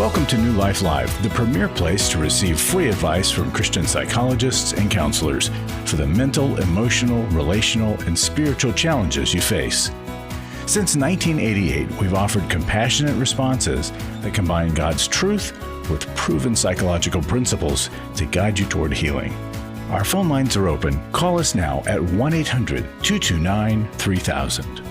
Welcome to New Life Live, the premier place to receive free advice from Christian psychologists and counselors for the mental, emotional, relational, and spiritual challenges you face. Since 1988, we've offered compassionate responses that combine God's truth with proven psychological principles to guide you toward healing. Our phone lines are open. Call us now at 1-800-229-3000.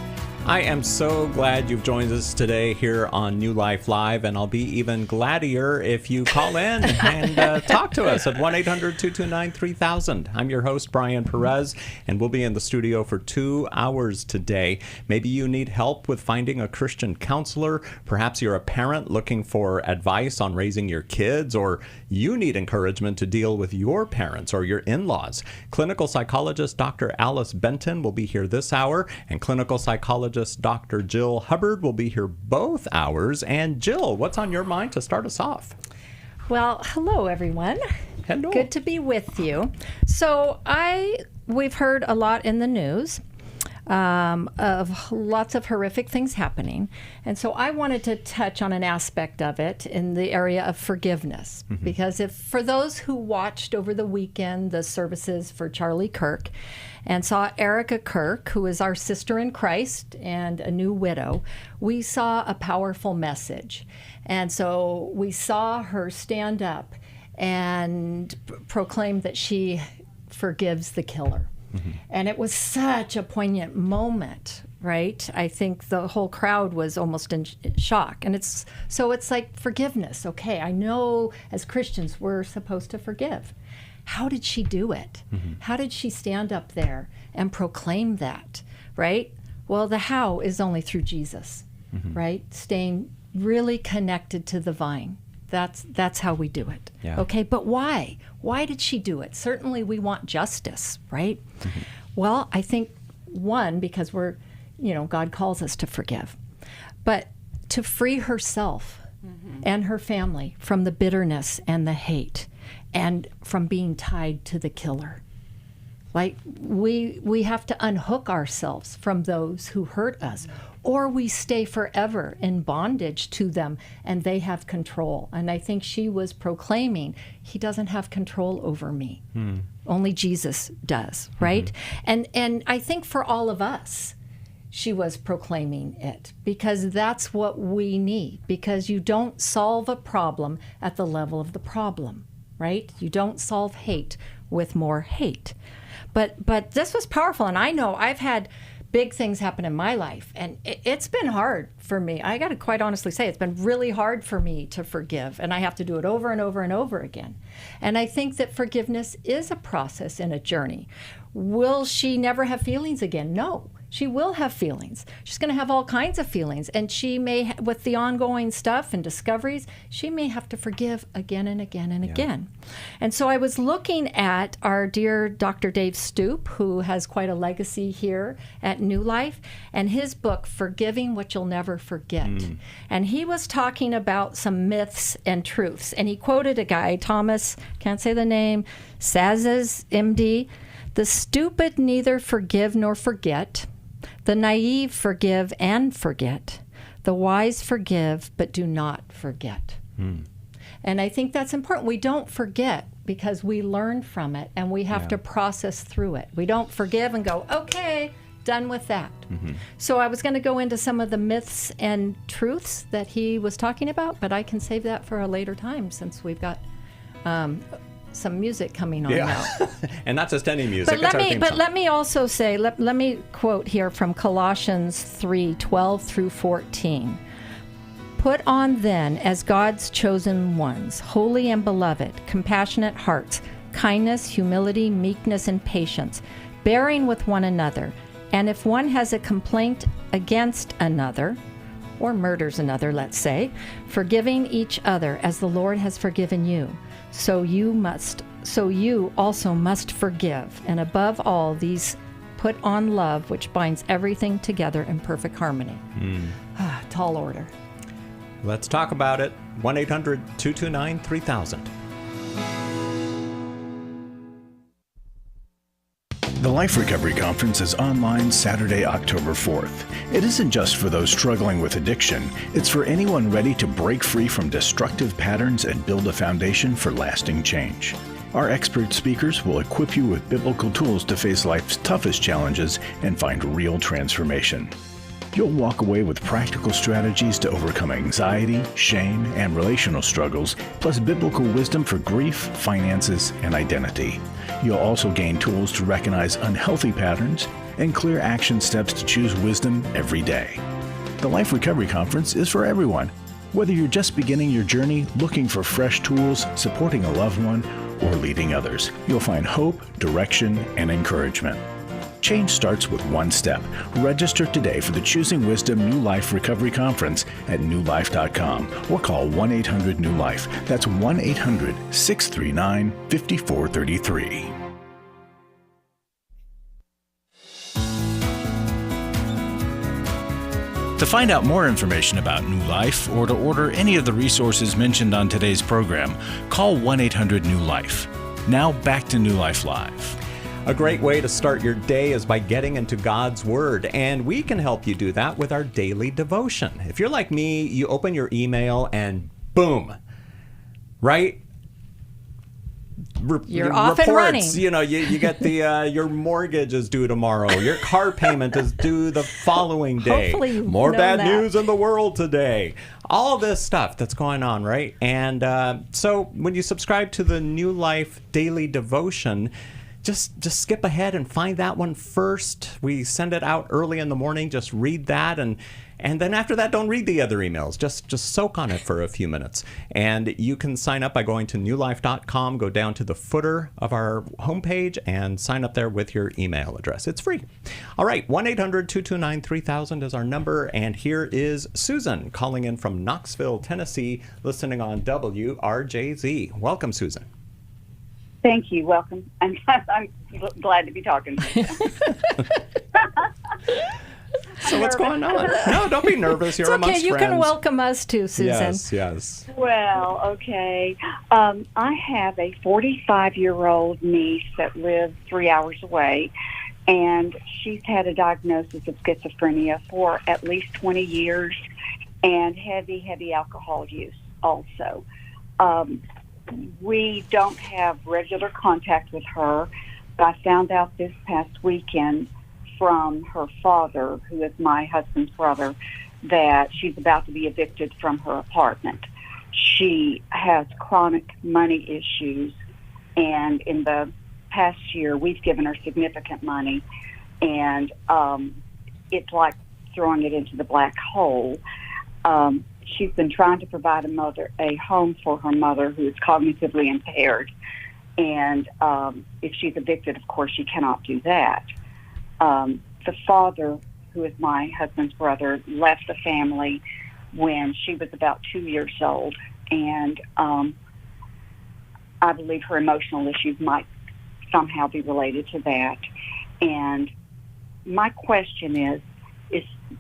I am so glad you've joined us today here on New Life Live, and I'll be even gladdier if you call in and talk to us at 1-800-229-3000. I'm your host, Brian Perez, and we'll be in the studio for 2 hours today. Maybe you need help with finding a Christian counselor. Perhaps you're a parent looking for advice on raising your kids, or you need encouragement to deal with your parents or your in-laws. Clinical psychologist Dr. Alice Benton will be here this hour, and clinical psychologist Dr. Jill Hubbard will be here both hours. And Jill, what's on your mind to start us off? Well, hello, everyone. Hello. Good to be with you. So we've heard a lot in the news of lots of horrific things happening. And so I wanted to touch on an aspect of it in the area of forgiveness. Mm-hmm. Because for those who watched over the weekend the services for Charlie Kirk and saw Erica Kirk, who is our sister in Christ and a new widow, we saw a powerful message. And so we saw her stand up and proclaim that she forgives the killer. Mm-hmm. And it was such a poignant moment, right? I think the whole crowd was almost in shock. And it's like forgiveness. Okay, I know as Christians we're supposed to forgive. How did she do it? Mm-hmm. How did she stand up there and proclaim that, right? Well, the how is only through Jesus, mm-hmm. right? Staying really connected to the vine. That's how we do it. Yeah. Okay, but why? Why did she do it? Certainly we want justice, right? Mm-hmm. Well, I think, one, because God calls us to forgive, but to free herself mm-hmm. and her family from the bitterness and the hate and from being tied to the killer. Like, we have to unhook ourselves from those who hurt us, or we stay forever in bondage to them and they have control. And I think she was proclaiming, he doesn't have control over me. Mm. Only Jesus does, right? Mm-hmm. And I think for all of us, she was proclaiming it, because that's what we need, because you don't solve a problem at the level of the problem, right? You don't solve hate with more hate. But this was powerful, and I know I've had big things happen in my life, and it's been hard for me. I got to quite honestly say it's been really hard for me to forgive, and I have to do it over and over and over again. And I think that forgiveness is a process and a journey. Will she never have feelings again? No. She will have feelings. She's going to have all kinds of feelings. And she may, with the ongoing stuff and discoveries, she may have to forgive again and again and again. And so I was looking at our dear Dr. Dave Stoop, who has quite a legacy here at New Life, and his book, Forgiving What You'll Never Forget. Mm. And he was talking about some myths and truths. And he quoted a guy, Thomas, can't say the name, Sazes, MD, "The stupid neither forgive nor forget. The naive forgive and forget. The wise forgive but do not forget." Mm. And I think that's important. We don't forget because we learn from it and we have to process through it. We don't forgive and go, okay, done with that. Mm-hmm. So I was going to go into some of the myths and truths that he was talking about, but I can save that for a later time since we've got some music coming on now. And not just any music. But let me also say, let me quote here from Colossians 3:12 through 14. "Put on then, as God's chosen ones, holy and beloved, compassionate hearts, kindness, humility, meekness, and patience, bearing with one another. And if one has a complaint against another, or murders another, let's say, forgiving each other as the Lord has forgiven you. So you also must forgive. And above all these, put on love, which binds everything together in perfect harmony." Tall order. Let's talk about it. 1-800-229-3000. The Life Recovery Conference is online Saturday, October 4th. It isn't just for those struggling with addiction. It's for anyone ready to break free from destructive patterns and build a foundation for lasting change. Our expert speakers will equip you with biblical tools to face life's toughest challenges and find real transformation. You'll walk away with practical strategies to overcome anxiety, shame, and relational struggles, plus biblical wisdom for grief, finances, and identity. You'll also gain tools to recognize unhealthy patterns and clear action steps to choose wisdom every day. The Life Recovery Conference is for everyone. Whether you're just beginning your journey, looking for fresh tools, supporting a loved one, or leading others, you'll find hope, direction, and encouragement. Change starts with one step. Register today for the Choosing Wisdom New Life Recovery Conference at newlife.com or call 1-800-NEW-LIFE. That's 1-800-639-5433. To find out more information about New Life or to order any of the resources mentioned on today's program, call 1-800-NEW-LIFE. Now back to New Life Live. A great way to start your day is by getting into God's Word, and we can help you do that with our daily devotion. If you're like me, you open your email and boom, right? You're off and running. You know, you get the your mortgage is due tomorrow. Your car payment is due the following day. Hopefully you More know bad that. news in the world today. All this stuff that's going on, right? And so when you subscribe to the New Life Daily Devotion, just skip ahead and find that one first. We send it out early in the morning. Just read that, and then after that, don't read the other emails. Just soak on it for a few minutes. And you can sign up by going to newlife.com, go down to the footer of our homepage, and sign up there with your email address. It's free. All right, 1-800-229-3000 is our number, and here is Susan calling in from Knoxville, Tennessee, listening on WRJZ. Welcome, Susan. Thank you. Welcome. I'm glad to be talking to you. So what's going on? No, don't be nervous. You're It's amongst okay. You friends. can welcome us too, Susan. Yes. Well, okay. I have a 45-year-old niece that lives 3 hours away, and she's had a diagnosis of schizophrenia for at least 20 years and heavy alcohol use also. We don't have regular contact with her, but I found out this past weekend from her father, who is my husband's brother, that she's about to be evicted from her apartment. She has chronic money issues, and in the past year, we've given her significant money, and it's like throwing it into the black hole. She's been trying to provide a home for her mother, who is cognitively impaired. And if she's evicted, of course, she cannot do that. The father, who is my husband's brother, left the family when she was about 2 years old. And I believe her emotional issues might somehow be related to that. And my question is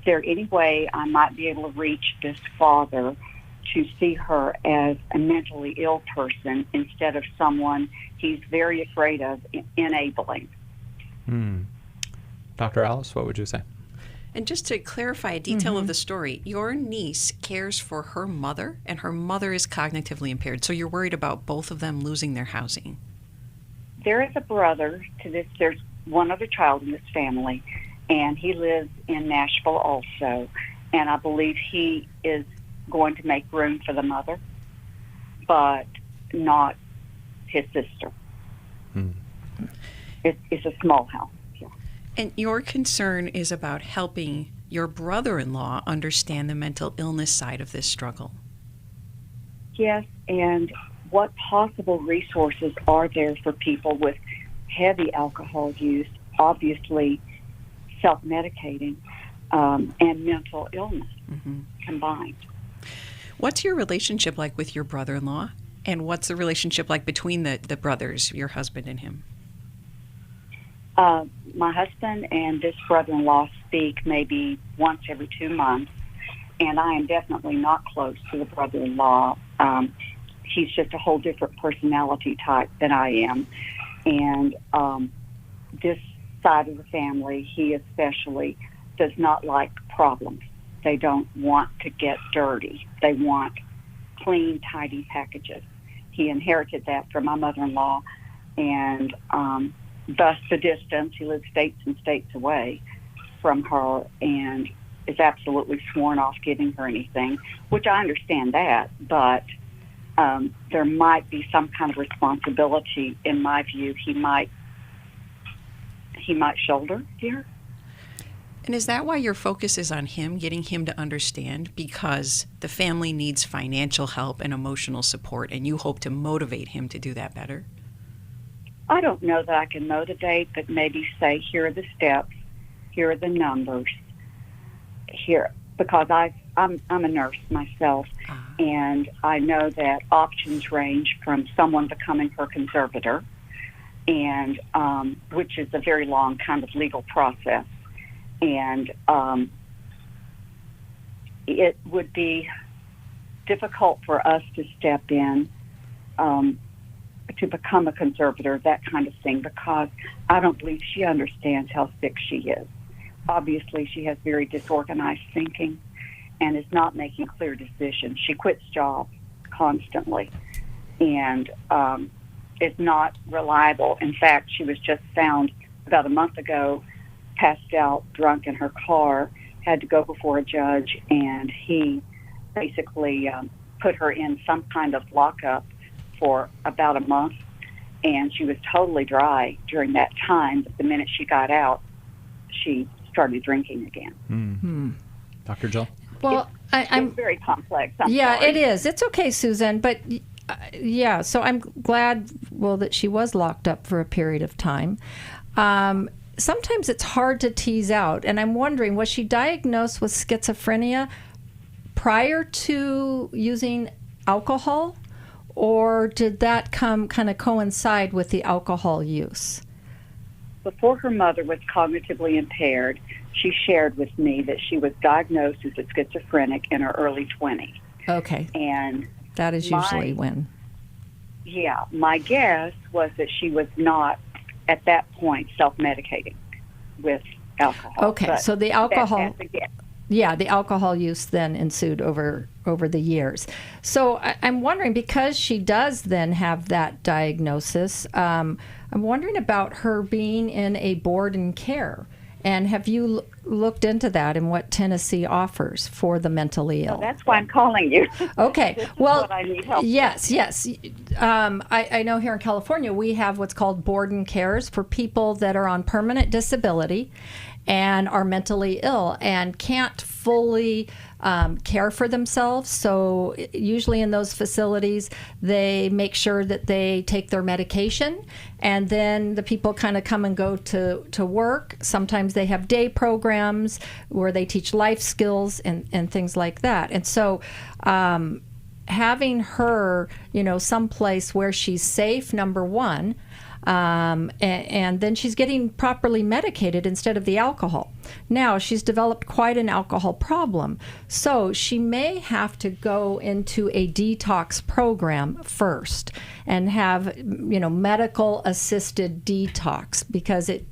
there any way I might be able to reach this father to see her as a mentally ill person instead of someone he's very afraid of enabling? Dr. Alice, what would you say? And just to clarify a detail of the story, your niece cares for her mother, and her mother is cognitively impaired. So you're worried about both of them losing their housing. There is a brother to this. There's one other child in this family, and he lives in Nashville also. And I believe he is going to make room for the mother, but not his sister. It's a small house. Yeah. And your concern is about helping your brother-in-law understand the mental illness side of this struggle. Yes, and what possible resources are there for people with heavy alcohol use, obviously self-medicating, and mental illness combined? What's your relationship like with your brother-in-law? And what's the relationship like between the brothers, your husband and him? My husband and this brother-in-law speak maybe once every 2 months, and I am definitely not close to the brother-in-law. He's just a whole different personality type than I am. And this side of the family, he especially, does not like problems. They don't want to get dirty. They want clean, tidy packages. He inherited that from my mother-in-law, and thus the distance. He lives states and states away from her and is absolutely sworn off giving her anything, which I understand that, but there might be some kind of responsibility, in my view, he might shoulder here. And is that why your focus is on him, getting him to understand? Because the family needs financial help and emotional support, and you hope to motivate him to do that better? I don't know that I can motivate, but maybe say, here are the steps, here are the numbers, here, because I'm a nurse myself, and I know that options range from someone becoming her conservator, and which is a very long kind of legal process. And it would be difficult for us to step in to become a conservator, that kind of thing, because I don't believe she understands how sick she is. Obviously, she has very disorganized thinking and is not making clear decisions. She quits jobs constantly and is not reliable. In fact, she was just found about a month ago passed out drunk in her car, had to go before a judge, and he basically put her in some kind of lockup for about a month, and she was totally dry during that time. But the minute she got out, she started drinking again. Dr. Jill? Well, I'm it's very complex. I'm yeah, sorry. it is. It's okay, Susan, but yeah, so I'm glad, well, that she was locked up for a period of time. Sometimes it's hard to tease out, and I'm wondering, was she diagnosed with schizophrenia prior to using alcohol, or did that kind of coincide with the alcohol use? Before her mother was cognitively impaired, she shared with me that she was diagnosed as a schizophrenic in her early 20s. Okay. And that is usually when. Yeah, my guess was that she was not, at that point, self-medicating with alcohol. Okay, But so the alcohol, that's a guess. yeah, the alcohol use then ensued over the years. So I'm wondering, because she does then have that diagnosis, I'm wondering about her being in a board and care. And have you looked into that and what Tennessee offers for the mentally ill? So that's why I'm calling you. Okay. This is Well, what I need help with. yes. I know here in California we have what's called board and cares for people that are on permanent disability and are mentally ill and can't fully care for themselves. So usually in those facilities, they make sure that they take their medication, and then the people kind of come and go to work. Sometimes they have day programs where they teach life skills and things like that. And so having her, someplace where she's safe, number one, and then she's getting properly medicated instead of the alcohol. Now, she's developed quite an alcohol problem, so she may have to go into a detox program first and have, medical assisted detox, because it,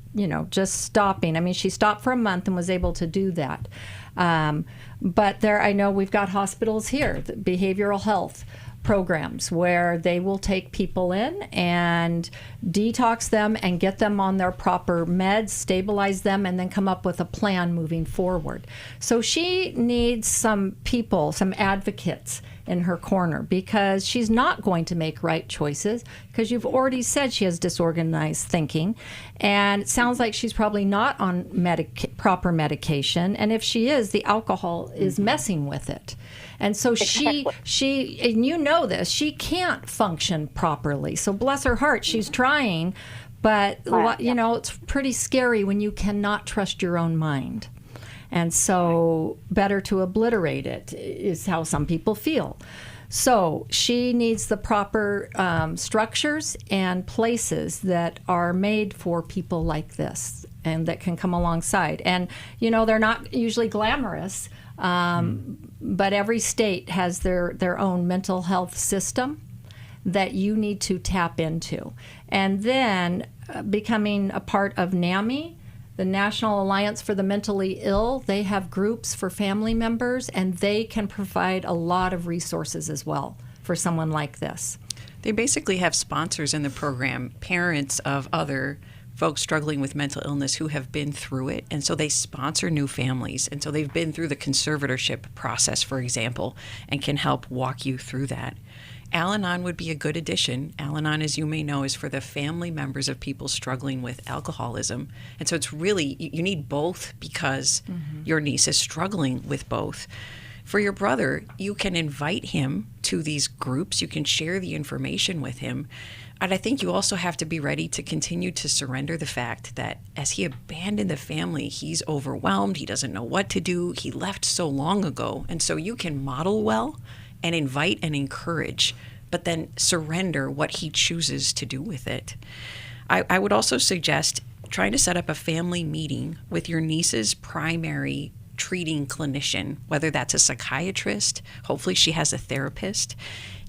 just stopping. I mean, she stopped for a month and was able to do that. But I know we've got hospitals here, the behavioral health programs, where they will take people in and detox them and get them on their proper meds, stabilize them, and then come up with a plan moving forward. So she needs some people, some advocates in her corner, because she's not going to make right choices, because you've already said she has disorganized thinking, and it sounds like she's probably not on proper medication, and if she is, the alcohol is messing with it. And so she, and you know this, she can't function properly. So bless her heart, she's trying, but it's pretty scary when you cannot trust your own mind. And so better to obliterate it is how some people feel. So she needs the proper structures and places that are made for people like this and that can come alongside. And, they're not usually glamorous, but every state has their own mental health system that you need to tap into. And then becoming a part of NAMI, the National Alliance for the Mentally Ill, they have groups for family members, and they can provide a lot of resources as well for someone like this. They basically have sponsors in the program, parents of other folks struggling with mental illness who have been through it. And so they sponsor new families. And so they've been through the conservatorship process, for example, and can help walk you through that. Al-Anon would be a good addition. Al-Anon, as you may know, is for the family members of people struggling with alcoholism. And so it's really, you need both because your niece is struggling with both. For your brother, you can invite him to these groups. You can share the information with him. And I think you also have to be ready to continue to surrender the fact that as he abandoned the family, he's overwhelmed. He doesn't know what to do. He left so long ago. And so you can model well and invite and encourage, but then surrender what he chooses to do with it. I would also suggest trying to set up a family meeting with your niece's primary treating clinician, whether that's a psychiatrist, hopefully she has a therapist.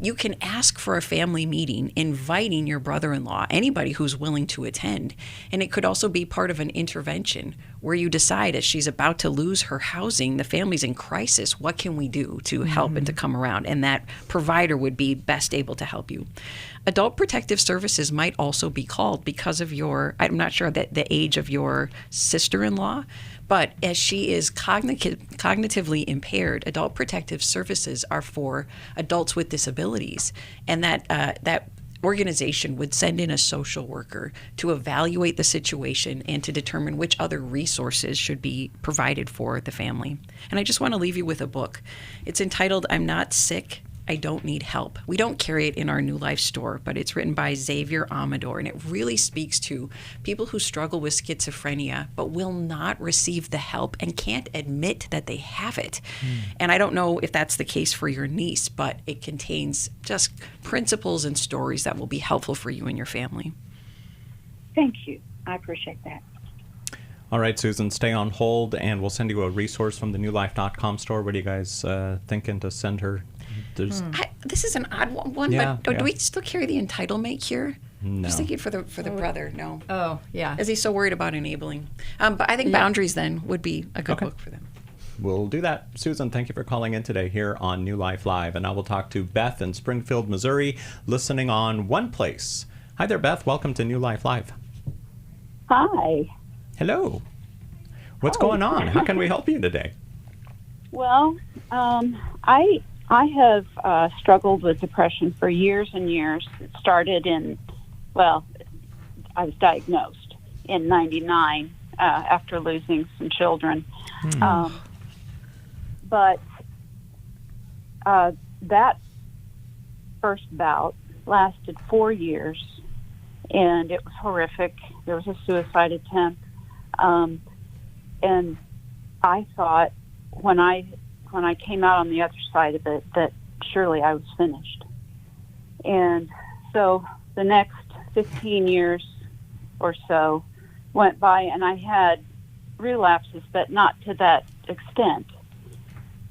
You can ask for a family meeting, inviting your brother-in-law, anybody who's willing to attend. And it could also be part of an intervention where you decide as she's about to lose her housing, the family's in crisis, what can we do to help and to come around? And that provider would be best able to help you. Adult Protective Services might also be called because of I'm not sure that the age of your sister-in-law, but as she is cognitively impaired, Adult Protective Services are for adults with disabilities. And that organization would send in a social worker to evaluate the situation and to determine which other resources should be provided for the family. And I just want to leave you with a book. It's entitled, I'm Not Sick, I Don't Need Help. We don't carry it in our New Life store, but it's written by 𝙉𝙬𝙬, and it really speaks to people who struggle with schizophrenia but will not receive the help and can't admit that they have it. And I don't know if that's the case for your niece, but it contains just principles and stories that will be helpful for you and your family. Thank you. I appreciate that. All right, Susan, stay on hold, and we'll send you a resource from the newlife.com store. What are you guys thinking to send her? This is an odd one, Yeah, but yeah. do we still carry the entitlement here? No. Just thinking for the brother, no. Oh, yeah. Is he so worried about enabling? But I think Boundaries then would be a good book for them. We'll do that. Susan, thank you for calling in today here on New Life Live. And now we'll talk to Beth in Springfield, Missouri, listening on One Place. Hi there, Beth. Welcome to New Life Live. Hi. Hello. What's going on? How can we help you today? Well, I have struggled with depression for years and years. It started I was diagnosed in '99 after losing some children. But that first bout lasted 4 years, and it was horrific. There was a suicide attempt. And I thought when I came out on the other side of it that surely I was finished. And so the next 15 years or so went by, and I had relapses, but not to that extent.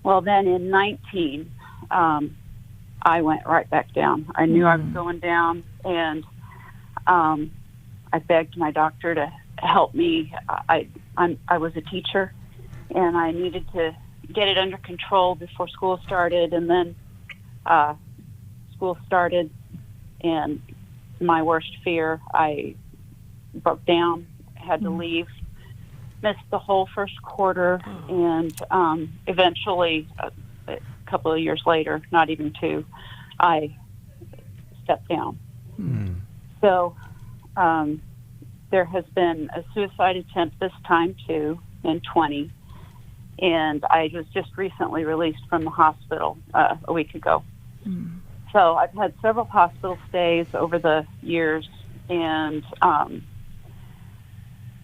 Well, then in 19, I went right back down. I knew I was going down, and I begged my doctor to help me. I was a teacher, and I needed to get it under control before school started. And then school started, and my worst fear, I broke down, had to leave, missed the whole first quarter, and eventually, a couple of years later, not even 2, I stepped down. So there has been a suicide attempt this time too in 20, and I was just recently released from the hospital a week ago. So I've had several hospital stays over the years, and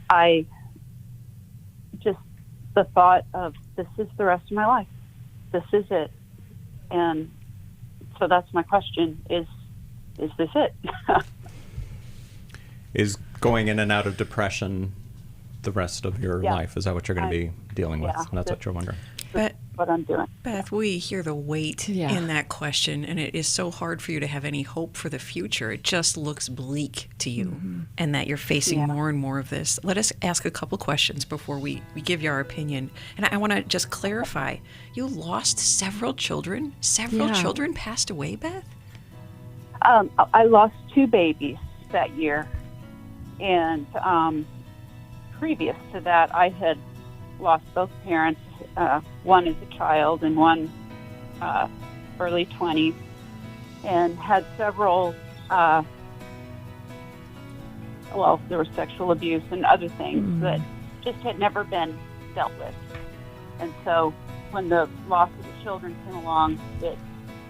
I just, the thought of this is the rest of my life. This is it. And so that's my question, is this it? Is going in and out of depression the rest of your life? Is that what you're going to be dealing with? Yeah. And that's what you're wondering. But what I'm doing. Beth, we hear the weight Yeah. in that question, and it is so hard for you to have any hope for the future. It just looks bleak to you, and that you're facing more and more of this. Let us ask a couple questions before we give you our opinion. And I want to just clarify, you lost several children? Several Yeah. children passed away, Beth? I lost 2 babies that year, and previous to that, I had lost both parents, one as a child and one early 20s, and had several, there was sexual abuse and other things that just had never been dealt with. And so when the loss of the children came along, it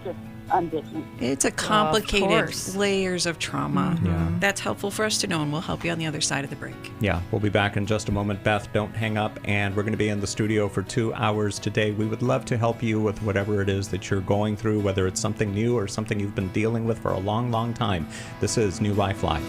just undid me. It's a Of complicated course. layers of trauma. Yeah. That's helpful for us to know, and we'll help you on the other side of the break. Yeah, we'll be back in just a moment. Beth, don't hang up, and we're going to be in the studio for 2 hours today. We would love to help you with whatever it is that you're going through, whether it's something new or something you've been dealing with for a long, long time. This is New Life Live.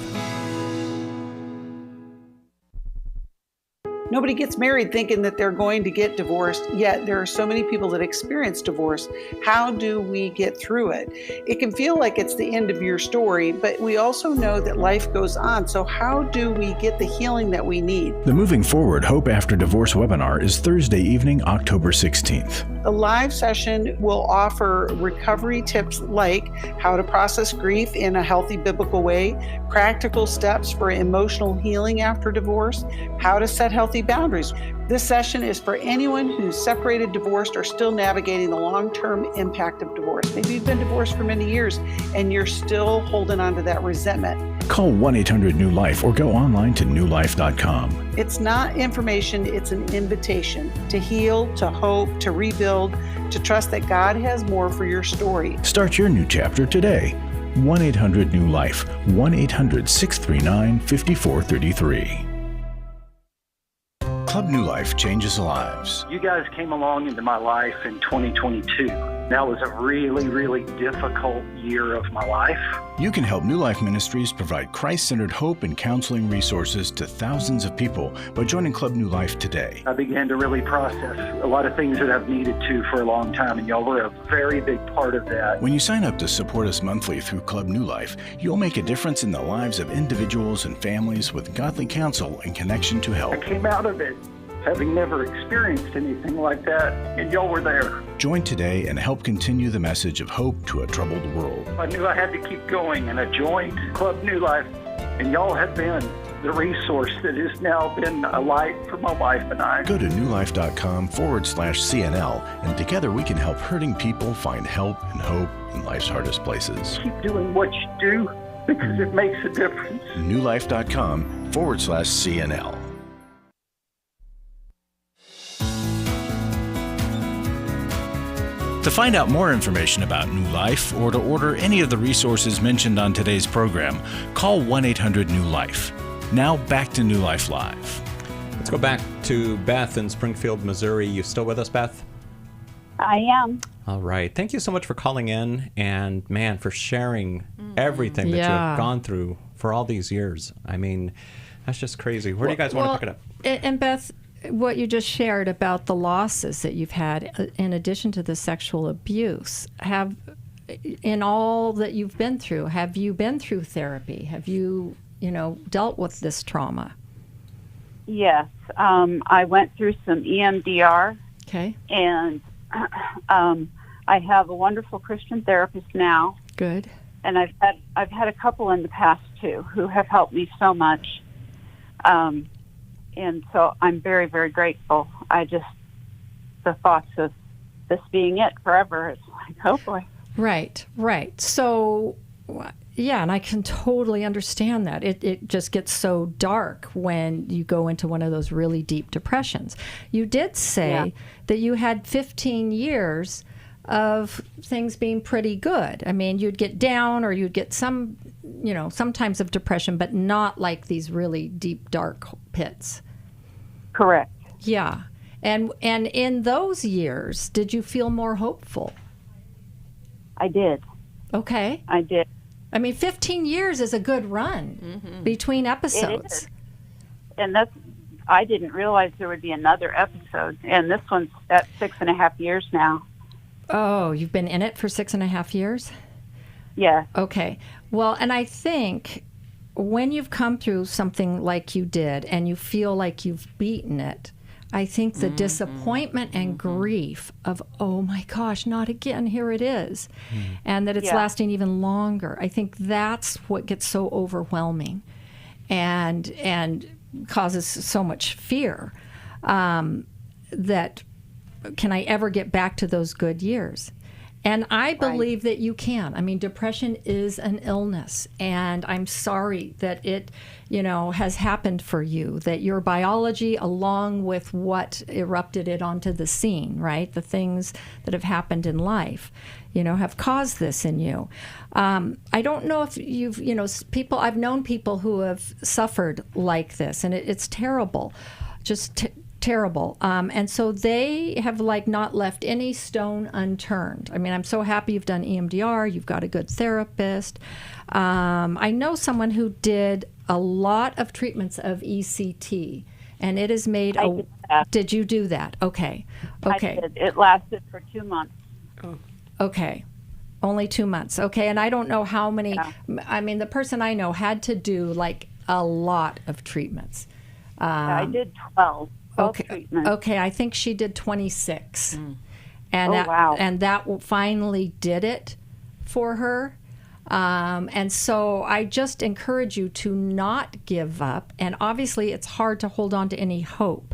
Nobody gets married thinking that they're going to get divorced, yet there are so many people that experience divorce. How do we get through it? It can feel like it's the end of your story, but we also know that life goes on. So how do we get the healing that we need? The Moving Forward Hope After Divorce webinar is Thursday evening, October 16th. The live session will offer recovery tips like how to process grief in a healthy biblical way, practical steps for emotional healing after divorce, how to set healthy boundaries. This session is for anyone who's separated, divorced, or still navigating the long-term impact of divorce. Maybe you've been divorced for many years and you're still holding on to that resentment. Call 1-800-NEW-LIFE or go online to newlife.com. It's not information, it's an invitation to heal, to hope, to rebuild, to trust that God has more for your story. Start your new chapter today. 1-800-NEW-LIFE, 1-800-639-5433. Club New Life changes lives. You guys came along into my life in 2022. That was a really, really difficult year of my life. You can help New Life Ministries provide Christ-centered hope and counseling resources to thousands of people by joining Club New Life today. I began to really process a lot of things that I've needed to for a long time, and y'all were a very big part of that. When you sign up to support us monthly through Club New Life, you'll make a difference in the lives of individuals and families with godly counsel and connection to help. I came out of it having never experienced anything like that, and y'all were there. Join today and help continue the message of hope to a troubled world. I knew I had to keep going, and I joined Club New Life, and y'all have been the resource that has now been a light for my wife and I. Go to newlife.com/CNL, and together we can help hurting people find help and hope in life's hardest places. Keep doing what you do because it makes a difference. newlife.com/CNL. To find out more information about New Life or to order any of the resources mentioned on today's program, call 1-800-NEW-LIFE. Now back to New Life Live. Let's go back to Beth in Springfield, Missouri. You still with us, Beth? I am. All right. Thank you so much for calling in and, man, for sharing everything that you Yeah. have gone through for all these years. I mean, that's just crazy. Where do you guys want to pick it up? And Beth, what you just shared about the losses that you've had, in addition to the sexual abuse, in all that you've been through, have you been through therapy? Have you, dealt with this trauma? Yes. I went through some EMDR, Okay, and I have a wonderful Christian therapist now, good. and I've had a couple in the past too who have helped me so much. And so I'm very, very grateful. The thoughts of this being it forever, it's like, oh boy. Right. So, yeah, and I can totally understand that. It just gets so dark when you go into one of those really deep depressions. You did say that you had 15 years of things being pretty good. I mean, you'd get down or you'd get some times of depression, but not like these really deep, dark pits. Correct. Yeah. And in those years, did you feel more hopeful? I did. Okay. I did. I mean, 15 years is a good run between episodes. It is. And that's I didn't realize there would be another episode, and this one's at 6.5 years now. Oh, you've been in it for 6.5 years? Yeah. Okay. Well, and I think when you've come through something like you did and you feel like you've beaten it, I think the disappointment and grief of, oh my gosh, not again, here it is, and that it's lasting even longer. I think that's what gets so overwhelming and causes so much fear, that can I ever get back to those good years? And I believe that you can. I mean, depression is an illness, and I'm sorry that it, has happened for you, that your biology, along with what erupted it onto the scene, right? The things that have happened in life, have caused this in you. I don't know if you've, I've known people who have suffered like this, and it's terrible, just terrible. And so they have not left any stone unturned. I mean, I'm so happy you've done EMDR. You've got a good therapist. I know someone who did a lot of treatments of ECT, and it has made Did you do that? Okay. I did. It lasted for 2 months. Okay. Only 2 months. Okay. And I don't know how many, I mean, the person I know had to do a lot of treatments. I did 12. Treatments. Okay, I think she did 26. And wow. And that finally did it for her. And so I just encourage you to not give up. And obviously it's hard to hold on to any hope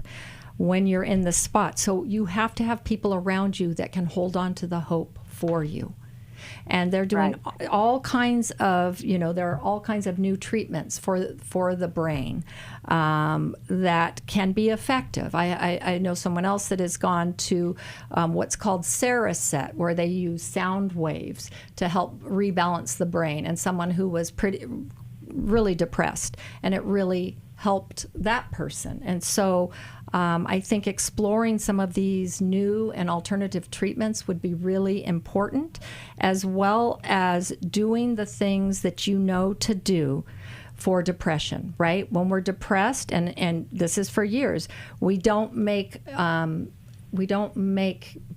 when you're in the spot. So you have to have people around you that can hold on to the hope for you. And they're doing all kinds of, there are all kinds of new treatments for the brain that can be effective. I know someone else that has gone to what's called Cereset, where they use sound waves to help rebalance the brain, and someone who was really depressed, and it really helped that person. And so I think exploring some of these new and alternative treatments would be really important, as well as doing the things that you know to do for depression, right? When we're depressed, and this is for years, we don't make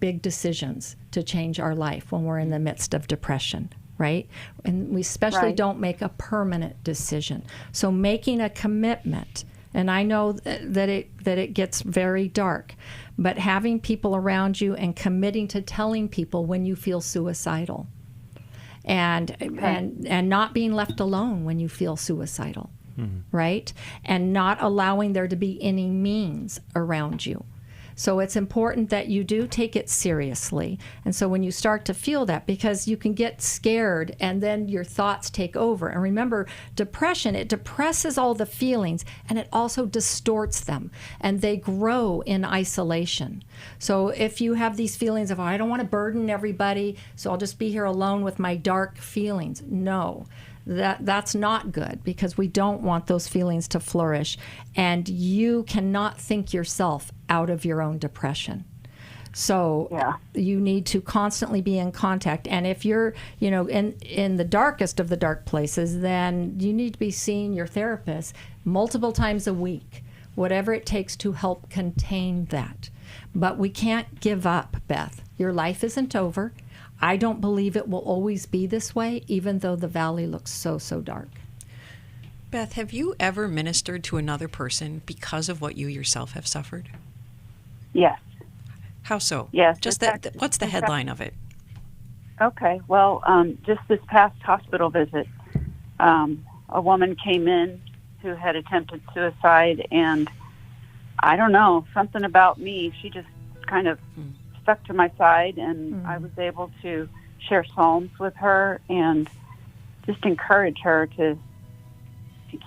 big decisions to change our life when we're in the midst of depression. Right? And we especially don't make a permanent decision. So making a commitment, and I know that it gets very dark, but having people around you and committing to telling people when you feel suicidal, and not being left alone when you feel suicidal, right? And not allowing there to be any means around you. So it's important that you do take it seriously. And so when you start to feel that, because you can get scared and then your thoughts take over. And remember, depression, it depresses all the feelings and it also distorts them, and they grow in isolation. So if you have these feelings of, I don't want to burden everybody, so I'll just be here alone with my dark feelings. No. That's not good, because we don't want those feelings to flourish, and you cannot think yourself out of your own depression. So you need to constantly be in contact, and if you're in the darkest of the dark places, then you need to be seeing your therapist multiple times a week, whatever it takes to help contain that. But we can't give up, Beth. Your life isn't over. I don't believe it will always be this way, even though the valley looks so dark. Beth, have you ever ministered to another person because of what you yourself have suffered? Yes. How so? Yes. Just what's the headline of it? Okay. Well, just this past hospital visit, a woman came in who had attempted suicide, and I don't know, something about me, she just kind of stuck to my side, and I was able to share Psalms with her and just encourage her to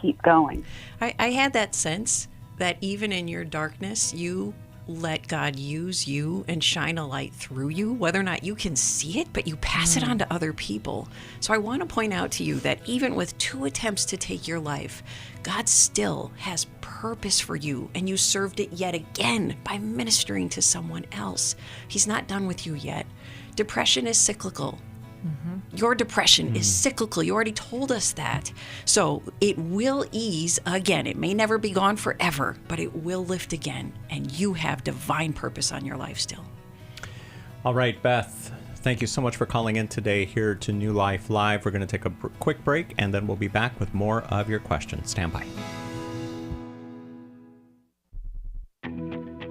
keep going. I had that sense that even in your darkness, you let God use you and shine a light through you, whether or not you can see it, but you pass it on to other people. So I want to point out to you that even with 2 attempts to take your life, God still has purpose for you, and you served it yet again by ministering to someone else. He's not done with you yet. Depression is cyclical. Your depression is cyclical. You already told us that. So it will ease again. It may never be gone forever, but it will lift again. And you have divine purpose on your life still. All right, Beth, thank you so much for calling in today here to New Life Live. We're going to take a quick break, and then we'll be back with more of your questions. Stand by.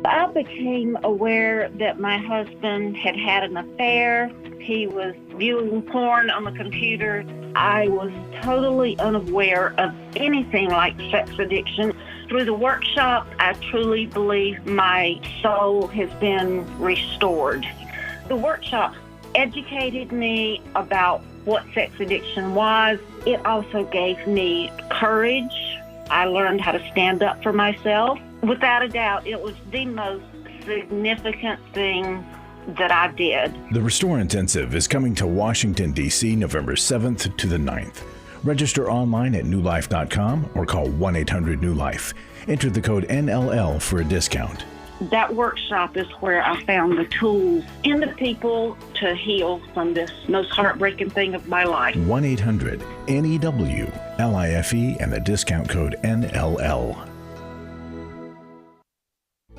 I became aware that my husband had had an affair. He was viewing porn on the computer. I was totally unaware of anything like sex addiction. Through the workshop, I truly believe my soul has been restored. The workshop educated me about what sex addiction was. It also gave me courage. I learned how to stand up for myself. Without a doubt, it was the most significant thing that I did. The Restore Intensive is coming to Washington, D.C. November 7th to the 9th. Register online at newlife.com or call 1-800-NEW-LIFE. Enter the code NLL for a discount. That workshop is where I found the tools and the people to heal from this most heartbreaking thing of my life. 1-800-NEW-LIFE and the discount code NLL.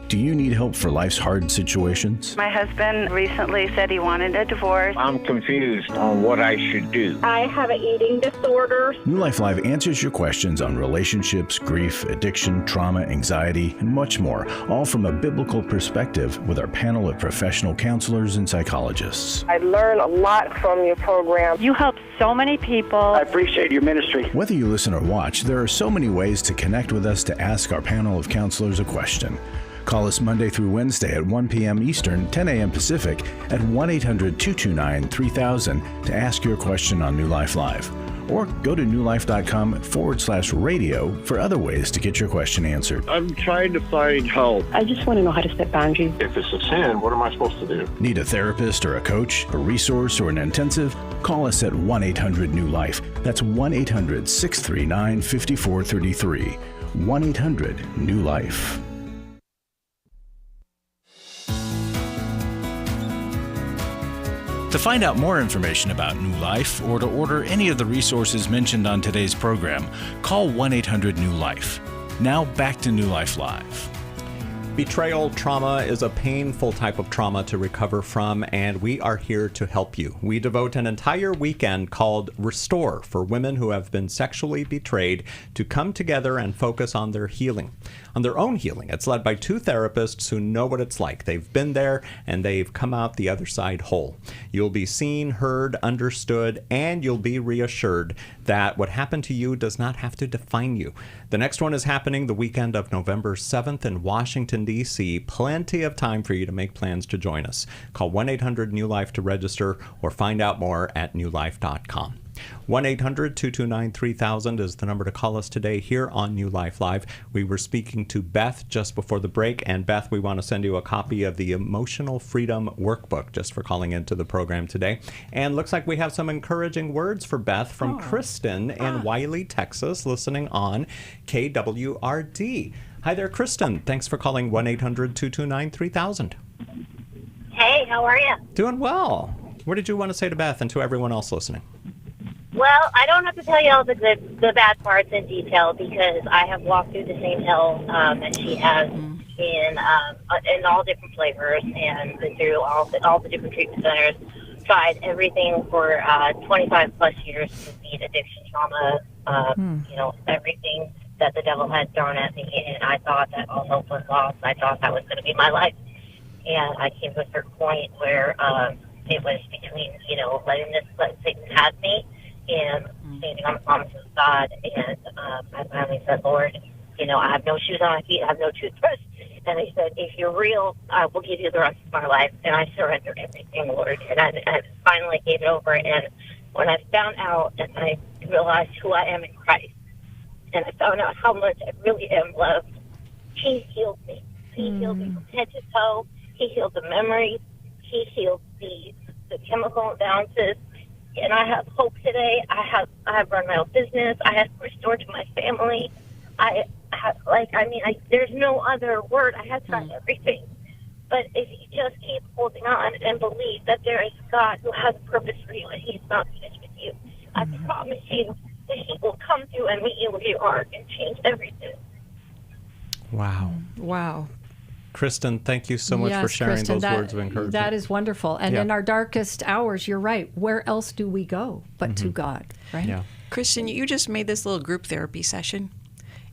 Do you need help for life's hard situations? My husband recently said he wanted a divorce. I'm confused on what I should do. I have an eating disorder. New Life Live answers your questions on relationships, grief, addiction, trauma, anxiety, and much more, all from a biblical perspective with our panel of professional counselors and psychologists. I learned a lot from your program. You help so many people. I appreciate your ministry. Whether you listen or watch, there are so many ways to connect with us to ask our panel of counselors a question. Call us Monday through Wednesday at 1 p.m. Eastern, 10 a.m. Pacific at 1-800-229-3000 to ask your question on New Life Live. Or go to newlife.com/radio for other ways to get your question answered. I'm trying to find help. I just want to know how to set boundaries. If it's a sin, what am I supposed to do? Need a therapist or a coach, a resource, or an intensive? Call us at 1-800-NEW-LIFE. That's 1-800-639-5433. 1-800-NEW-LIFE. To find out more information about New Life or to order any of the resources mentioned on today's program, call 1-800-NEW-LIFE. Now back to New Life Live. Betrayal trauma is a painful type of trauma to recover from, and we are here to help you. We devote an entire weekend called Restore for women who have been sexually betrayed to come together and focus on their healing, on their own healing. It's led by two therapists who know what it's like. They've been there and they've come out the other side whole. You'll be seen, heard, understood, and you'll be reassured that what happened to you does not have to define you. The next one is happening the weekend of November 7th in Washington, D.C. Plenty of time for you to make plans to join us. Call 1-800-NEW-LIFE to register or find out more at newlife.com. 1-800-229-3000 is the number to call us today here on New Life Live. We were speaking to Beth just before the break, and Beth, we want to send you a copy of the Emotional Freedom Workbook just for calling into the program today. And looks like we have some encouraging words for Beth from Kristen in Wiley, Texas, listening on KWRD. Hi there, Kristen. Thanks for calling 1-800-229-3000. Hey, how are you? Doing well. What did you want to say to Beth and to everyone else listening? Well, I don't have to tell you all the bad parts in detail because I have walked through the same hell that she has in all different flavors and been through all the different treatment centers. Tried everything for 25 plus years to beat addiction, trauma, everything that the devil had thrown at me, and I thought that all hope was lost. I thought that was going to be my life, and I came to a certain point where it was between let Satan have me and standing on the promises of God, and I finally said, Lord, I have no shoes on my feet, I have no toothbrush, and I said, if you're real, I will give you the rest of my life, and I surrendered everything, Lord, and I finally gave it over, and when I found out and I realized who I am in Christ, and I found out how much I really am loved, He healed me. He healed me from head to toe. He healed the memories. He healed the chemical imbalances. And I have hope today. I have run my own business. I have restored to my family. There's no other word. I have tried everything. But if you just keep holding on and believe that there is God who has a purpose for you and He's not finished with you, I promise you that He will come through and meet you where you are and change everything. Wow. Wow. Kristen, thank you so much for sharing Kristen, those words of encouragement. That is wonderful. And in our darkest hours, you're right. Where else do we go but to God, right? Yeah. Kristen, you just made this little group therapy session,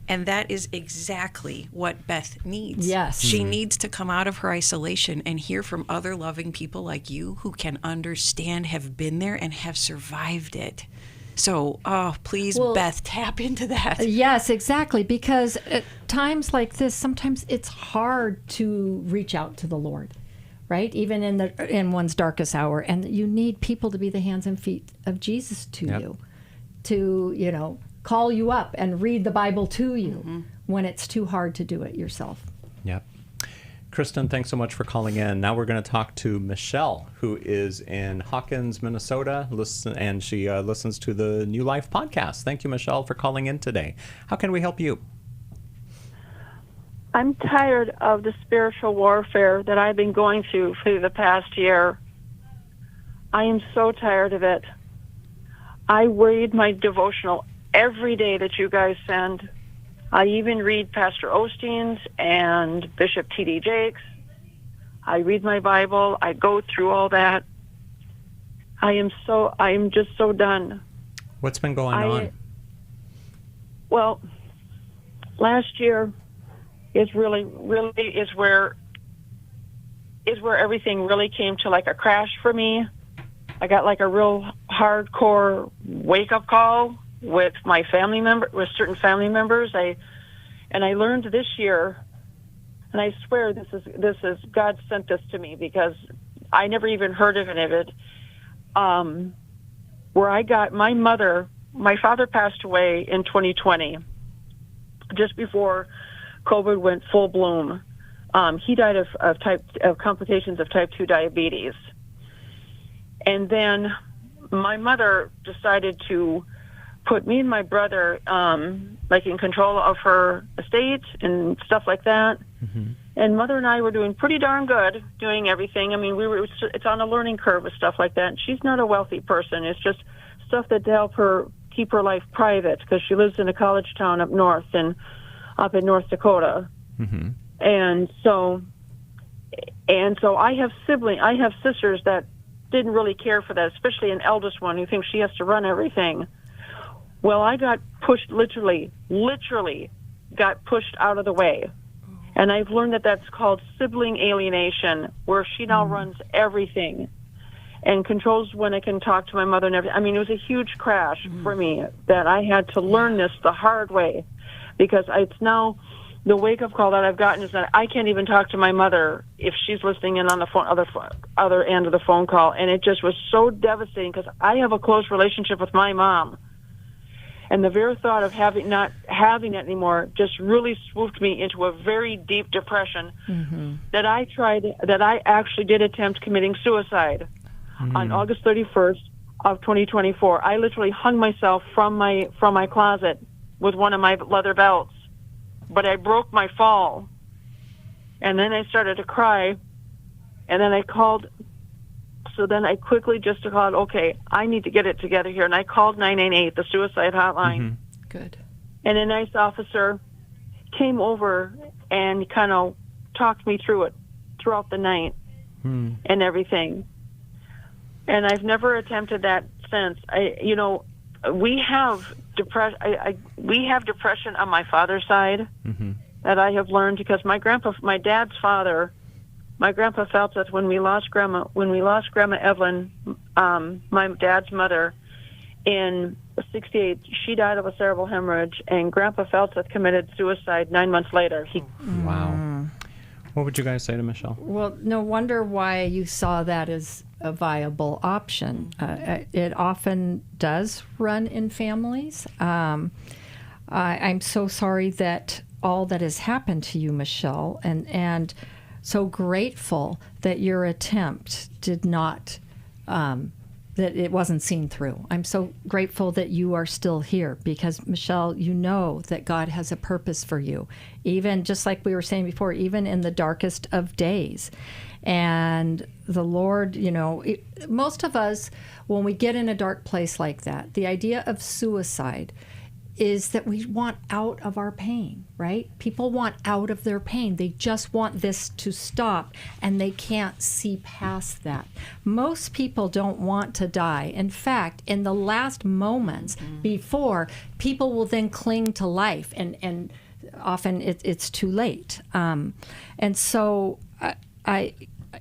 and that is exactly what Beth needs. Yes. She needs to come out of her isolation and hear from other loving people like you who can understand, have been there, and have survived it. So, please, Beth, tap into that. Yes, exactly. Because at times like this, sometimes it's hard to reach out to the Lord, right? Even in one's darkest hour. And you need people to be the hands and feet of Jesus to you, to, call you up and read the Bible to you when it's too hard to do it yourself. Yep. Kristen, thanks so much for calling in. Now we're going to talk to Michelle, who is in Hawkins, Minnesota, and she listens to the New Life podcast. Thank you, Michelle, for calling in today. How can we help you? I'm tired of the spiritual warfare that I've been going through for the past year. I am so tired of it. I read my devotional every day that you guys send. I even read Pastor Osteen's and Bishop T.D. Jakes. I read my Bible. I go through all that. I am just so done. What's been going on? Well, last year is really is where everything really came to like a crash for me. I got like a real hardcore wake-up call with certain family members. I learned this year, and I swear this is God sent this to me because I never even heard of any of it. Where I got my father passed away in 2020, just before COVID went full bloom. He died of complications of type 2 diabetes. And then my mother decided to put me and my brother in control of her estate and stuff like that. And Mother and I were doing pretty darn good, doing everything. I mean, it's on a learning curve with stuff like that. And she's not a wealthy person. It's just stuff that to help her keep her life private because she lives in a college town up north and up in North Dakota. And so I have sisters that didn't really care for that, especially an eldest one who thinks she has to run everything. Well, I got pushed, literally got pushed out of the way. And I've learned that that's called sibling alienation, where she now runs everything and controls when I can talk to my mother and everything. I mean, it was a huge crash for me that I had to learn this the hard way, because it's now the wake-up call that I've gotten is that I can't even talk to my mother if she's listening in on the phone, other end of the phone call. And it just was so devastating because I have a close relationship with my mom. And the very thought of not having it anymore just really swooped me into a very deep depression that I actually did attempt committing suicide on August 31st of 2024. I literally hung myself from my closet with one of my leather belts, but I broke my fall. And then I started to cry, and then I called. So then I quickly just called, okay, I need to get it together here. And I called 988, the suicide hotline. Good. And a nice officer came over and kind of talked me through it throughout the night and everything. And I've never attempted that since. We have depression on my father's side that I have learned because my dad's father, my grandpa felt that when we lost Grandma Evelyn, my dad's mother, in '68, she died of a cerebral hemorrhage, and Grandpa Feltz committed suicide 9 months later. Wow. What would you guys say to Michelle? Well, no wonder why you saw that as a viable option. It often does run in families. I'm so sorry that all that has happened to you, Michelle, and so grateful that your attempt did not that it wasn't seen through. I'm so grateful that you are still here, because Michelle, you know that God has a purpose for you, even just like we were saying before, even in the darkest of days. And the Lord, most of us, when we get in a dark place like that, the idea of suicide is that we want out of our pain, right? People want out of their pain. They just want this to stop, and they can't see past that. Most people don't want to die. In fact, in the last moments before, people will then cling to life, and often it's too late. And so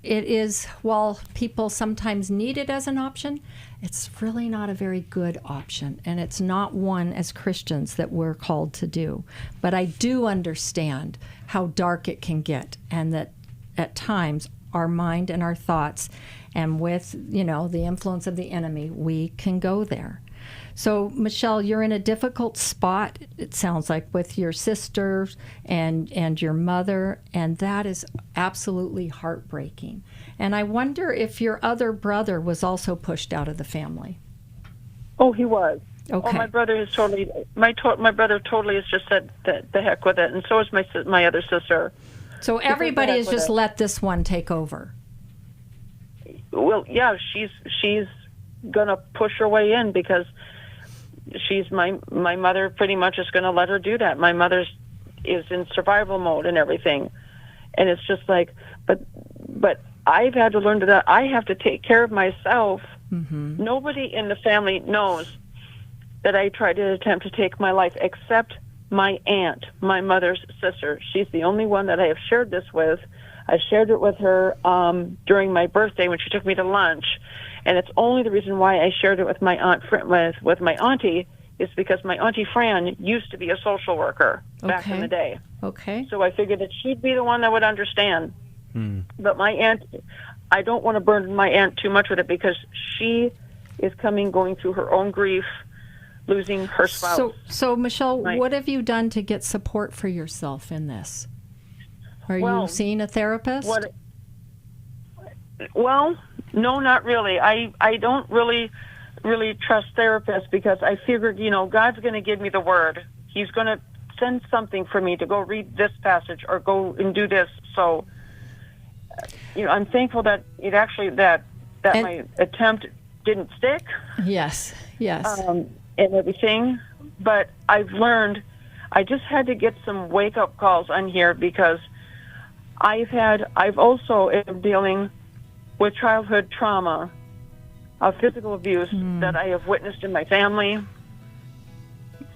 it is, while people sometimes need it as an option, it's really not a very good option, and it's not one as Christians that we're called to do. But I do understand how dark it can get, and that at times our mind and our thoughts, and with, the influence of the enemy, we can go there. So, Michelle, you're in a difficult spot, it sounds like, with your sister and your mother, and that is absolutely heartbreaking. And I wonder if your other brother was also pushed out of the family. Oh, he was. Okay. Oh, my brother has totally. My brother totally has just said the heck with it, and so is my other sister. So everybody has just let this one take over. Well, yeah, she's gonna push her way in, because she's my mother pretty much is going to let her do that. My mother is in survival mode and everything, and it's just like, but I've had to learn that I have to take care of myself. Mm-hmm. Nobody in the family knows that I tried to attempt to take my life, except my aunt, my mother's sister. She's the only one that I have shared this with. I shared it with her during my birthday when she took me to lunch. And it's only the reason why I shared it with my with my auntie is because my auntie Fran used to be a social worker back in the day. Okay. So I figured that she'd be the one that would understand. But my aunt, I don't want to burden my aunt too much with it, because she is going through her own grief, losing her spouse. So Michelle, what have you done to get support for yourself in this? Are you seeing a therapist? Well, no, not really. I don't really trust therapists, because I figured, God's going to give me the word. He's going to send something for me to go read this passage or go and do this. So, I'm thankful that it actually, that my attempt didn't stick. Yes. And everything. But I've learned, I just had to get some wake-up calls on here, because I've also am dealing with childhood trauma of physical abuse that I have witnessed in my family.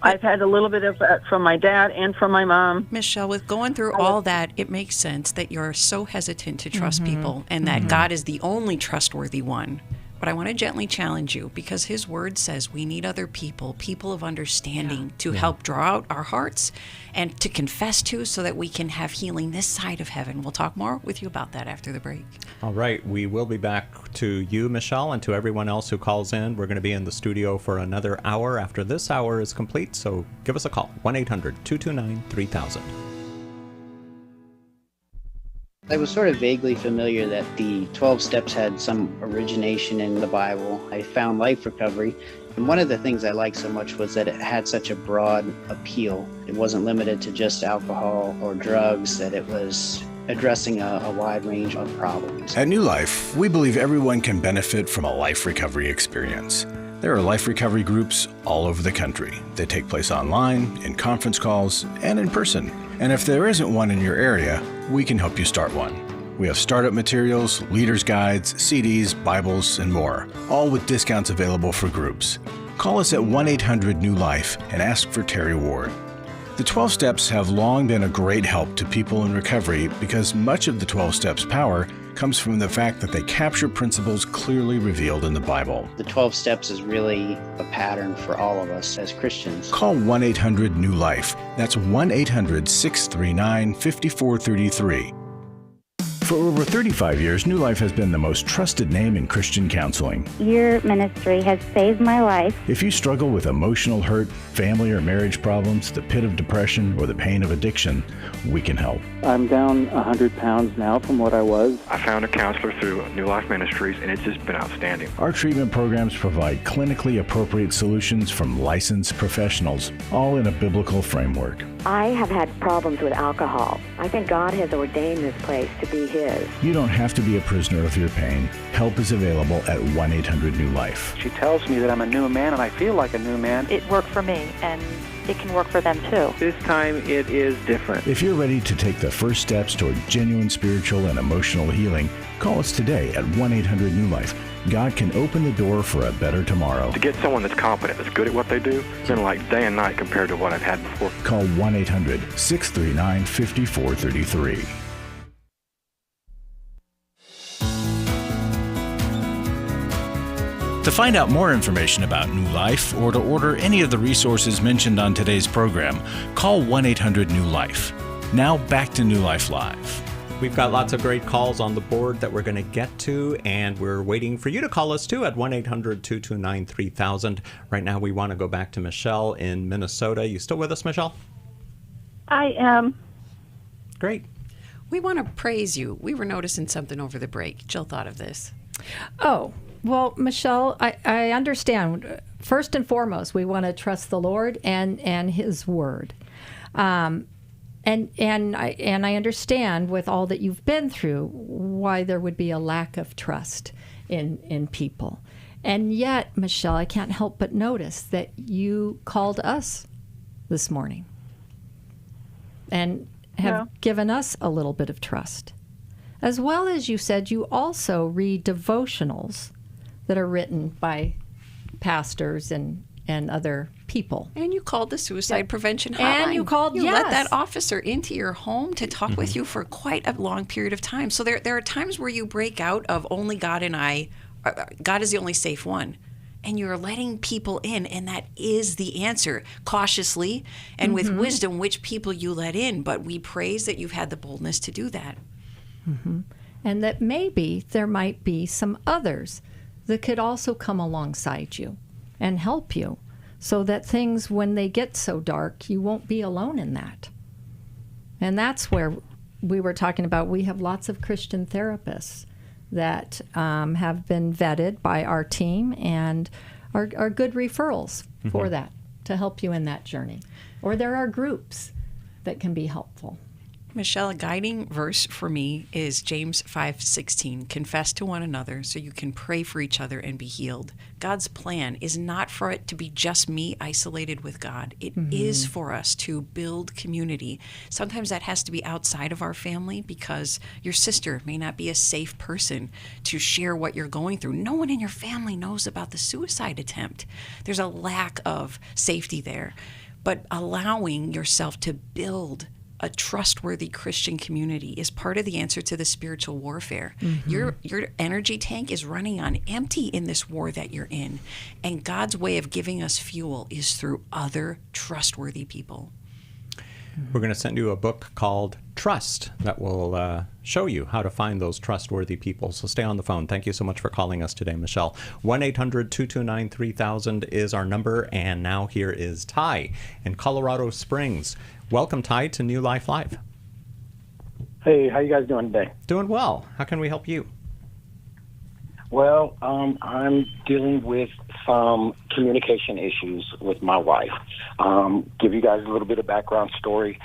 I've had a little bit of that from my dad and from my mom. Michelle, with going through all that, it makes sense that you're so hesitant to trust people, and that God is the only trustworthy one. But I want to gently challenge you, because his word says we need other people of understanding, to help draw out our hearts and to confess to, so that we can have healing this side of heaven. We'll talk more with you about that after the break. All right. We will be back to you, Michelle, and to everyone else who calls in. We're going to be in the studio for another hour after this hour is complete. So give us a call, 1-800-229-3000. I was sort of vaguely familiar that the 12 steps had some origination in the Bible. I found Life Recovery, and one of the things I liked so much was that it had such a broad appeal. It wasn't limited to just alcohol or drugs, that it was addressing a wide range of problems. At New Life, we believe everyone can benefit from a life recovery experience. There are life recovery groups all over the country. They take place online, in conference calls, and in person. And if there isn't one in your area, we can help you start one. We have startup materials, leaders' guides, CDs, Bibles, and more, all with discounts available for groups. Call us at 1-800-NEW-LIFE and ask for Terry Ward. The 12 Steps have long been a great help to people in recovery, because much of the 12 Steps' power comes from the fact that they capture principles clearly revealed in the Bible. The 12 Steps is really a pattern for all of us as Christians. Call 1-800-NEW-LIFE. That's 1-800-639-5433. For over 35 years, New Life has been the most trusted name in Christian counseling. Your ministry has saved my life. If you struggle with emotional hurt, family or marriage problems, the pit of depression, or the pain of addiction, we can help. I'm down 100 pounds now from what I was. I found a counselor through New Life Ministries, and it's just been outstanding. Our treatment programs provide clinically appropriate solutions from licensed professionals, all in a biblical framework. I have had problems with alcohol. I think God has ordained this place to be His. You don't have to be a prisoner of your pain. Help is available at 1-800-NEW-LIFE. She tells me that I'm a new man, and I feel like a new man. It worked for me, and it can work for them too. This time it is different. If you're ready to take the first steps toward genuine spiritual and emotional healing, call us today at 1-800-NEW-LIFE. God can open the door for a better tomorrow. To get someone that's competent, that's good at what they do, it's been like day and night compared to what I've had before. Call 1-800-639-5433. To find out more information about New Life or to order any of the resources mentioned on today's program, call 1-800-NEW-LIFE. Now back to New Life Live. We've got lots of great calls on the board that we're going to get to, and we're waiting for you to call us too at 1-800-229-3000. Right now we want to go back to Michelle in Minnesota. You still with us, Michelle? I am. Great. We want to praise you. We were noticing something over the break. Jill thought of this. Oh, well, Michelle, I understand. First and foremost, we want to trust the Lord and His Word. And I understand with all that you've been through why there would be a lack of trust in people. And yet, Michelle, I can't help but notice that you called us this morning and have given us a little bit of trust. As well as you said, you also read devotionals that are written by pastors and other people. And you called the suicide prevention hotline. And you called, You yes. let that officer into your home to talk with you for quite a long period of time. So there are times where you break out of only God and I, God is the only safe one. And you're letting people in, and that is the answer. Cautiously and with wisdom, which people you let in. But we praise that you've had the boldness to do that. Mm-hmm. And that maybe there might be some others that could also come alongside you and help you, so that things, when they get so dark, you won't be alone in that. And that's where we were talking about, we have lots of Christian therapists that have been vetted by our team and are good referrals for that, to help you in that journey. Or there are groups that can be helpful. Michelle, a guiding verse for me is James 5:16. Confess to one another so you can pray for each other and be healed. God's plan is not for it to be just me isolated with God. It is for us to build community. Sometimes that has to be outside of our family because your sister may not be a safe person to share what you're going through. No one in your family knows about the suicide attempt. There's a lack of safety there. But allowing yourself to build a trustworthy Christian community is part of the answer to the spiritual warfare. Your energy tank is running on empty in this war that you're in. And God's way of giving us fuel is through other trustworthy people. We're going to send you a book called Trust that will show you how to find those trustworthy people. So stay on the phone. Thank you so much for calling us today, Michelle. 1-800-229-3000 is our number. And now here is Ty in Colorado Springs. Welcome, Ty, to New Life Live. Hey, how you guys doing today? Doing well. How can we help you? Well, I'm dealing with some communication issues with my wife. Give you guys a little bit of background story.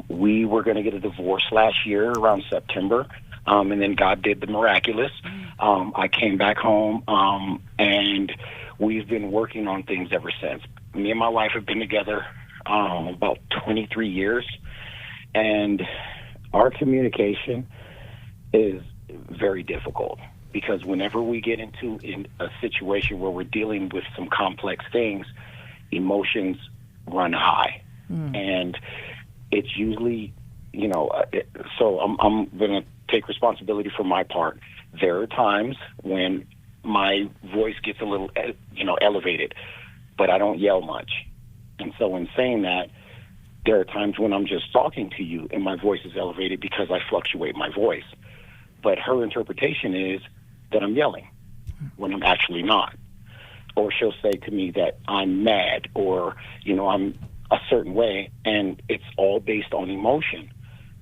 We were going to get a divorce last year around September, and then God did the miraculous. I came back home, and we've been working on things ever since. Me and my wife have been together about 23 years, and our communication is very difficult. Because whenever we get into a situation where we're dealing with some complex things, emotions run high. And it's usually, so I'm going to take responsibility for my part. There are times when my voice gets a little, elevated, but I don't yell much. And so in saying that, there are times when I'm just talking to you and my voice is elevated because I fluctuate my voice. but her interpretation is that I'm yelling when I'm actually not. Or she'll say to me that I'm mad, or, you know, I'm a certain way, and it's all based on emotion.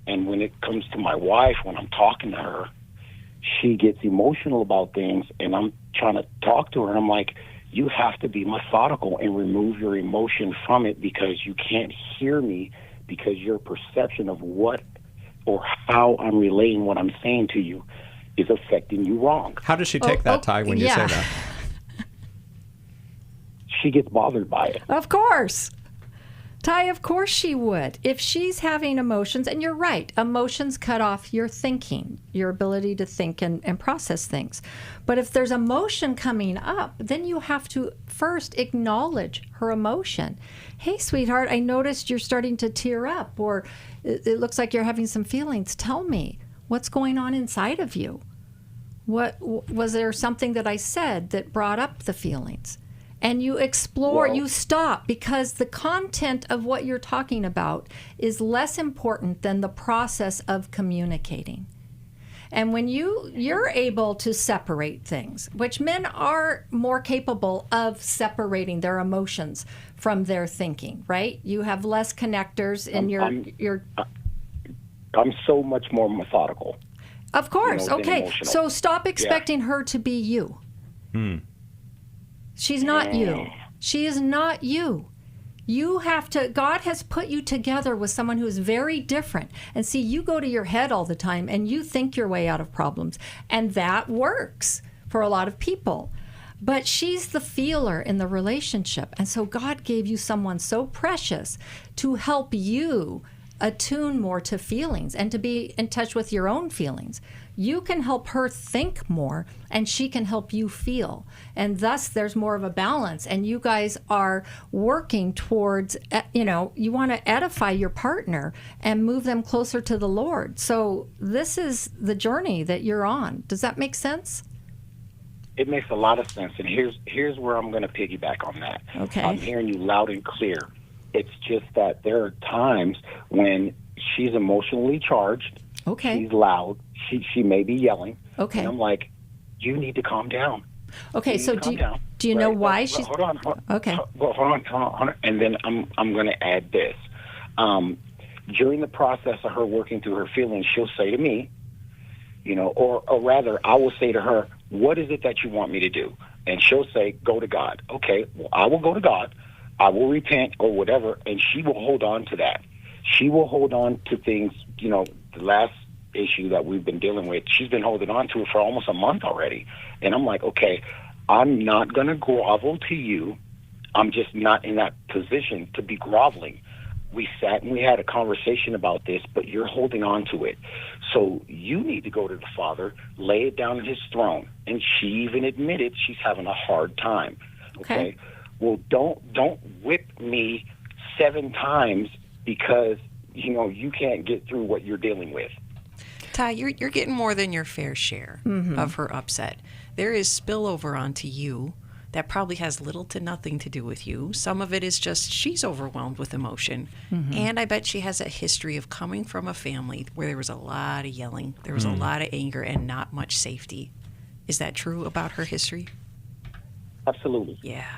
And when it comes to my wife, when I'm talking to her, she gets emotional about things, and I'm trying to talk to her, and I'm like, you have to be methodical and remove your emotion from it, because you can't hear me, because your perception of what or how I'm relaying what I'm saying to you is affecting you wrong. How does she take that, Ty, when you say that? She gets bothered by it. Of course. Ty, of course she would. If she's having emotions, and you're right, emotions cut off your thinking, your ability to think and process things. But if there's emotion coming up, then you have to first acknowledge her emotion. Hey, sweetheart, I noticed you're starting to tear up, or it looks like you're having some feelings. Tell me, what's going on inside of you? What was there something that I said that brought up the feelings? And you explore, you stop, because the content of what you're talking about is less important than the process of communicating. And when you're able to separate things, which men are more capable of separating their emotions from their thinking, right? You have less connectors in your I'm so much more methodical. Of course, okay. Emotional. So stop expecting her to be you. She's not you. She is not you. You have to, God has put you together with someone who is very different. And see, you go to your head all the time and you think your way out of problems. And that works for a lot of people. But she's the feeler in the relationship. And so God gave you someone so precious to help you attune more to feelings and to be in touch with your own feelings. You can help her think more, and she can help you feel. And thus, there's more of a balance. And you guys are working towards, you want to edify your partner and move them closer to the Lord. So this is the journey that you're on. Does that make sense? It makes a lot of sense. And here's where I'm going to piggyback on that. Okay. I'm hearing you loud and clear. It's just that there are times when she's emotionally charged. Okay. She's loud. She may be yelling. Okay. And I'm like, you need to calm down. Okay, so do you know why she's... Hold on. Okay. Hold on. And then I'm going to add this. During the process of her working through her feelings, she'll say to me, or rather, I will say to her, what is it that you want me to do? And she'll say, go to God. Okay, well, I will go to God. I will repent or whatever, and she will hold on to that. She will hold on to things, the last issue that we've been dealing with, she's been holding on to it for almost a month already. And I'm like, okay, I'm not going to grovel to you. I'm just not in that position to be groveling. We sat and we had a conversation about this, but you're holding on to it. So you need to go to the Father, lay it down at his throne. And she even admitted she's having a hard time. Okay. Well, don't whip me 7 times because, you can't get through what you're dealing with. Ty, you're getting more than your fair share of her upset. There is spillover onto you that probably has little to nothing to do with you. Some of it is just she's overwhelmed with emotion. And I bet she has a history of coming from a family where there was a lot of yelling, there was a lot of anger, and not much safety. Is that true about her history? Absolutely. Yeah.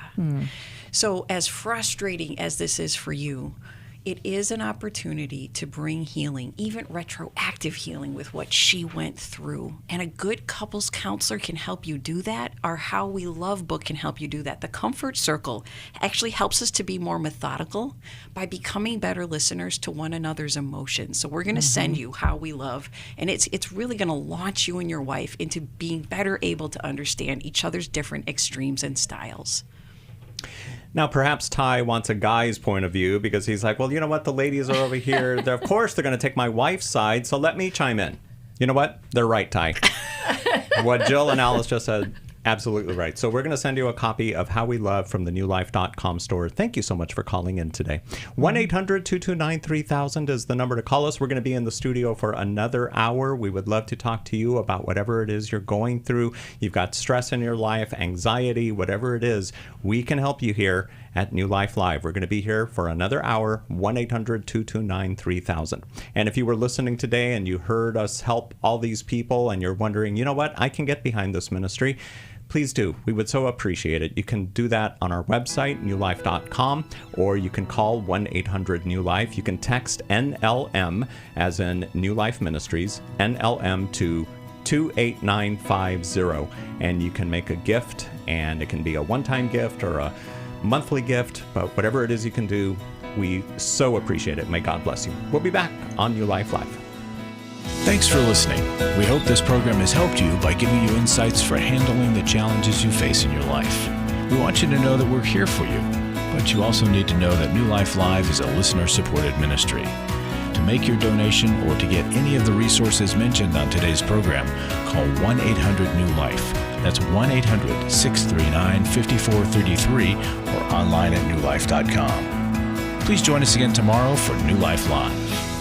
So as frustrating as this is for you, it is an opportunity to bring healing, even retroactive healing with what she went through. And a good couples counselor can help you do that. Our How We Love book can help you do that. The Comfort Circle actually helps us to be more methodical by becoming better listeners to one another's emotions. So we're going to send you How We Love, and it's really going to launch you and your wife into being better able to understand each other's different extremes and styles. Now, perhaps Ty wants a guy's point of view because he's like, well, you know what? The ladies are over here. Of course, they're going to take my wife's side, so let me chime in. You know what? They're right, Ty. What Jill and Alice just said, absolutely right. So we're going to send you a copy of How We Love from the newlife.com store. Thank you so much for calling in today. 1-800-229-3000 is the number to call us. We're going to be in the studio for another hour. We would love to talk to you about whatever it is you're going through. You've got stress in your life, anxiety, whatever it is. We can help you here. at New Life Live. We're going to be here for another hour, 1-800-229-3000. And if you were listening today and you heard us help all these people and you're wondering, you know what, I can get behind this ministry, please do. We would so appreciate it. You can do that on our website, newlife.com, or you can call 1-800-NEW-LIFE. You can text NLM, as in New Life Ministries, NLM to 28950, and you can make a gift, and it can be a one-time gift or a monthly gift, but whatever it is you can do, we so appreciate it. May God bless you. We'll be back on New Life Live. Thanks for listening. We hope this program has helped you by giving you insights for handling the challenges you face in your life. We want you to know that we're here for you, but you also need to know that New Life Live is a listener-supported ministry. To make your donation or to get any of the resources mentioned on today's program, call 1-800-NEW-LIFE. That's 1-800-639-5433 or online at newlife.com. Please join us again tomorrow for New Life Live.